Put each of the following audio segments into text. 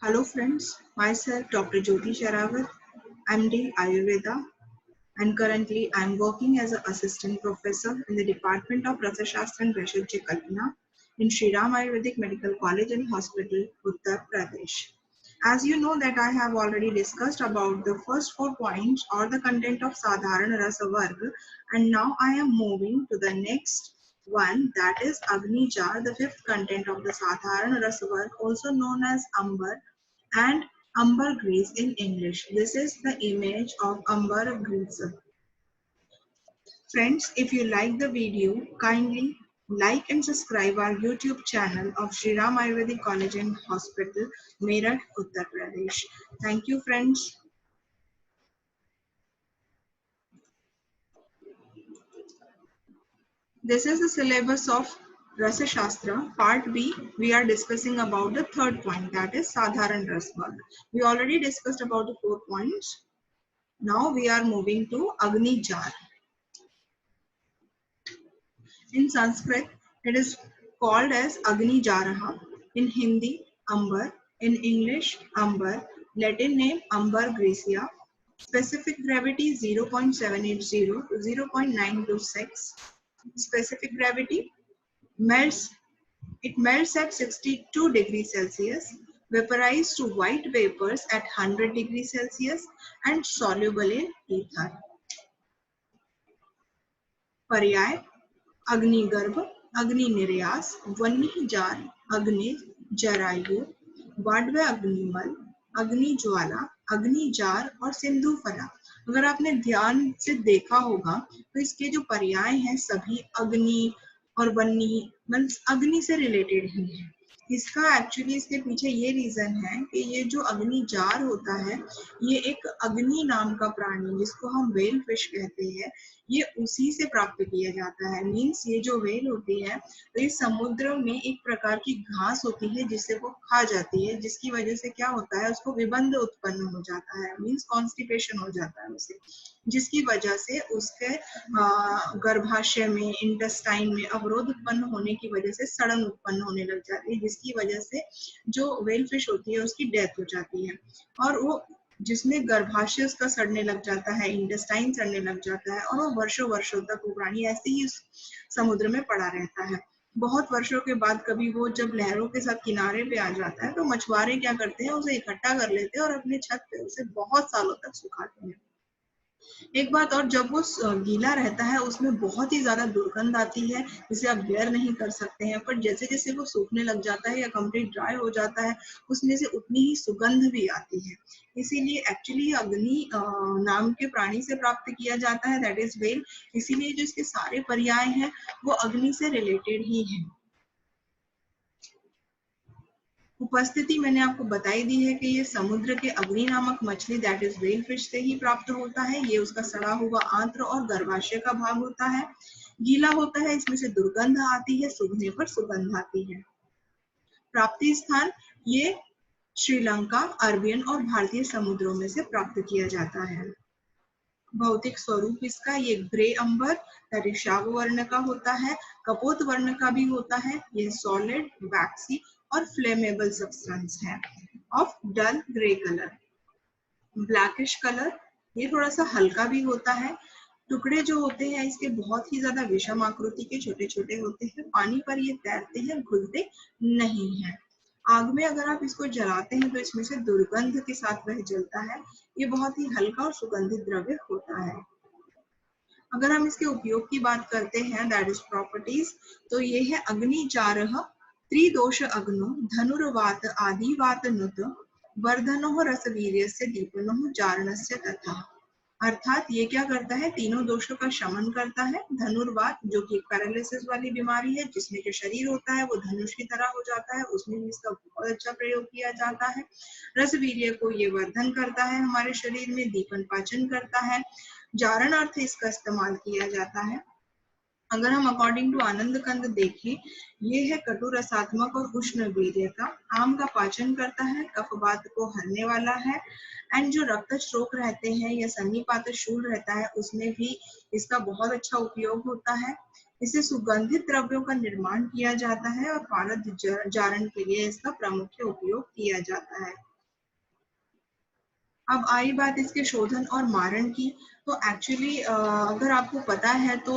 Hello friends, myself Dr. Jyoti Sharawat, MD Ayurveda, and currently I am working as an assistant professor in the Department of Rasashastra and Bhaishajya Kalpana in Shri Ram Ayurvedic Medical College and Hospital, Uttar Pradesh. As you know that I have already discussed about the first 4 points or the content of Sadharan Rasa Varga, and now I am moving to the next one, that is Agni Jar, the fifth content of the Sadharan Rasa Varga, also known as Ambar and ambergris in English. This is the image of ambergris. Friends, if you like the video, kindly like and subscribe our YouTube channel of Shri Ram Ayurvedic College and Hospital, Meerut, Uttar Pradesh. Thank you, friends. This is the syllabus of Rasa Shastra. Part B, we are discussing about the third point, that is Sadharan Rasvarg. We already discussed about the 4 points. Now we are moving to Agni Jar. In Sanskrit, it is called as Agni Jaraha. In Hindi, Ambar. In English, Ambar. Latin name, Ambar Gracia. Specific gravity 0.780 to 0.926. Specific gravity melts. It melts at 62 degrees Celsius, vaporized to white vapors at 100 degrees Celsius, and soluble in ether. पर्याय अग्निगर्भ, अग्नि निर्यास, वन्य jar, अग्नि जरायु, वाड्व अग्निमल, अग्नि ज्वाला, अग्नि jar और सिंधु फला। अगर आपने ध्यान से देखा होगा तो इसके जो पर्याय हैं सभी अग्नि और वन्य मीन्स अग्नि से रिलेटेड ही है। इसका एक्चुअली इसके पीछे ये रीजन है कि ये जो अग्नि जार होता है ये एक अग्नि नाम का प्राणी जिसको हम व्हेल फिश कहते हैं, ये उसी से प्राप्त किया जाता है। मीन्स ये जो व्हेल होती है तो ये समुद्र में एक प्रकार की घास होती है जिससे वो खा जाती है, जिसकी वजह से क्या होता है उसको विबंध उत्पन्न हो जाता है, मीन्स कॉन्स्टिपेशन हो जाता है उसे, जिसकी वजह से उसके गर्भाशय में इंटेस्टाइन में अवरोध उत्पन्न होने की वजह से सड़न उत्पन्न होने लग जाती है, जिसकी वजह से जो व्हेल फिश होती है उसकी डेथ हो जाती है और वो जिसमें गर्भाशय उसका सड़ने लग जाता है, इंटेस्टाइन सड़ने लग जाता है और वो वर्षों वर्षों तक वो प्राणी ऐसे ही समुद्र में पड़ा रहता है। बहुत वर्षों के बाद कभी वो जब लहरों के साथ किनारे पे आ जाता है तो मछुआरे क्या करते हैं उसे इकट्ठा कर लेते हैं और अपने छत पे उसे बहुत सालों तक सुखाते हैं। एक बात और, जब वो गीला रहता है उसमें बहुत ही ज्यादा दुर्गंध आती है जिसे आप बेयर नहीं कर सकते हैं, पर जैसे जैसे वो सूखने लग जाता है या कंप्लीट ड्राई हो जाता है उसमें से उतनी ही सुगंध भी आती है। इसीलिए एक्चुअली अग्नि नाम के प्राणी से प्राप्त किया जाता है, दैट इज व्हेल। इसीलिए जो इसके सारे पर्याय हैं वो अग्नि से रिलेटेड ही हैं। उपस्थिति मैंने आपको बताई दी है कि ये समुद्र के अग्नि नामक मछली दैट इज व्हेल फिश से ही प्राप्त होता है। ये उसका सड़ा हुआ आंत्र और गर्भाशय का भाग होता है, गीला होता है, इसमें से दुर्गंध आती है, सूखने पर सुगंध आती है। प्राप्ति स्थान ये श्रीलंका, अरबियन और भारतीय समुद्रों में से प्राप्त किया जाता है। भौतिक स्वरूप इसका ये ग्रे अंबर दैट इज शाव वर्ण का होता है, कपोत वर्ण का भी होता है। ये सॉलिड, वैक्सी और फ्लेमेबल सब्सटेंस है of dull grey colour. Blackish colour, ये थोड़ा सा हल्का भी होता है। टुकड़े जो होते हैं इसके बहुत ही ज्यादा विषम आकृति के छोटे छोटे होते हैं। पानी पर ये तैरते हैं, घुलते नहीं हैं। आग में अगर आप इसको जलाते हैं तो इसमें से दुर्गंध के साथ वह जलता है। ये बहुत ही हल्का और सुगंधित द्रव्य होता है। अगर हम इसके उपयोग की बात करते हैं दैट इज प्रॉपर्टीज, तो ये है अग्नि चारह त्रिदोष अग्नो धनुर्वात आदि वात नुत वर्धनो रसवीर्यस्य दीपनो जारणस्य तथा। अर्थात ये क्या करता है, तीनों दोषों का शमन करता है। धनुर्वात जो कि पैरालिसिस वाली बीमारी है जिसमें जो शरीर होता है वो धनुष की तरह हो जाता है, उसमें भी इसका बहुत अच्छा प्रयोग किया जाता है। रसवीर्य को ये वर्धन करता है हमारे शरीर में, दीपन पाचन करता है, जारण अर्थ इसका इस्तेमाल किया जाता है। अगर हम अकॉर्डिंग टू आनंद कंद देखें, ये है कटु रसात्मक और उष्ण वीर्य का, आम का पाचन करता है, कफवात को हरने वाला है, एंड जो रक्त स्ट्रोक रहते हैं या सन्निपात शूल रहता है उसमें भी इसका बहुत अच्छा उपयोग होता है। इससे सुगंधित द्रव्यों का निर्माण किया जाता है और पारद जारण के लिए इसका प्रमुख उपयोग किया जाता है। अब आई बात इसके शोधन और मारण की, तो एक्चुअली अगर आपको पता है तो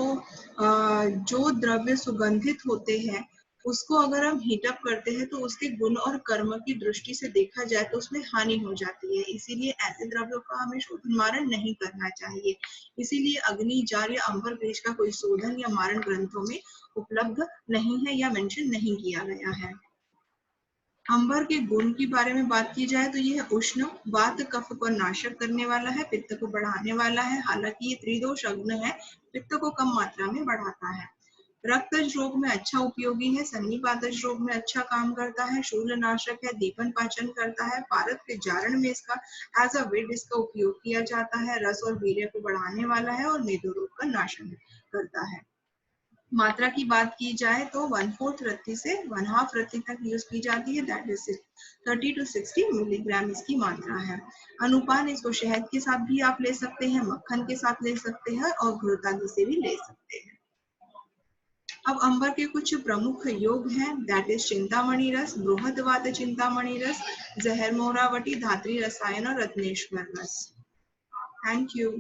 जो द्रव्य सुगंधित होते हैं उसको अगर हम हीटअप करते हैं तो उसके गुण और कर्म की दृष्टि से देखा जाए तो उसमें हानि हो जाती है, इसीलिए ऐसे द्रव्यों का हमें शोधन मारण नहीं करना चाहिए। इसीलिए अग्नि, जार या अंबर ग्रीस का कोई शोधन या मारण ग्रंथों में उपलब्ध नहीं है या मेंशन नहीं किया गया है। अंबर के गुण के बारे में बात की जाए तो यह उष्ण, वात कफ को नाशक करने वाला है, पित्त को बढ़ाने वाला है। हालांकि ये त्रिदोष अग्नि है, पित्त को कम मात्रा में बढ़ाता है। रक्तज रोग में अच्छा उपयोगी है, सन्निपातज रोग में अच्छा काम करता है, शूलनाशक है, दीपन पाचन करता है। पारद के जारण में इसका एज अ वेड इसका उपयोग किया जाता है। रस और वीर्य को बढ़ाने वाला है और मेदो रोग का नाशन करता है। मात्रा की बात की जाए तो 1/4 रत्ती से 1/2 रत्ती तक यूज की जाती है, दैट इज 30 to 60 मिलीग्राम इसकी मात्रा है। अनुपान इसको शहद के साथ भी आप ले सकते हैं, मक्खन के साथ ले सकते हैं और घृतादि से भी ले सकते हैं। अब अंबर के कुछ प्रमुख योग हैं, दैट इज चिंतामणि रस, बृहदवात चिंतामणि रस, जहर मोरावटी, धात्री रसायन और रत्नेश्वर रस। Thank you.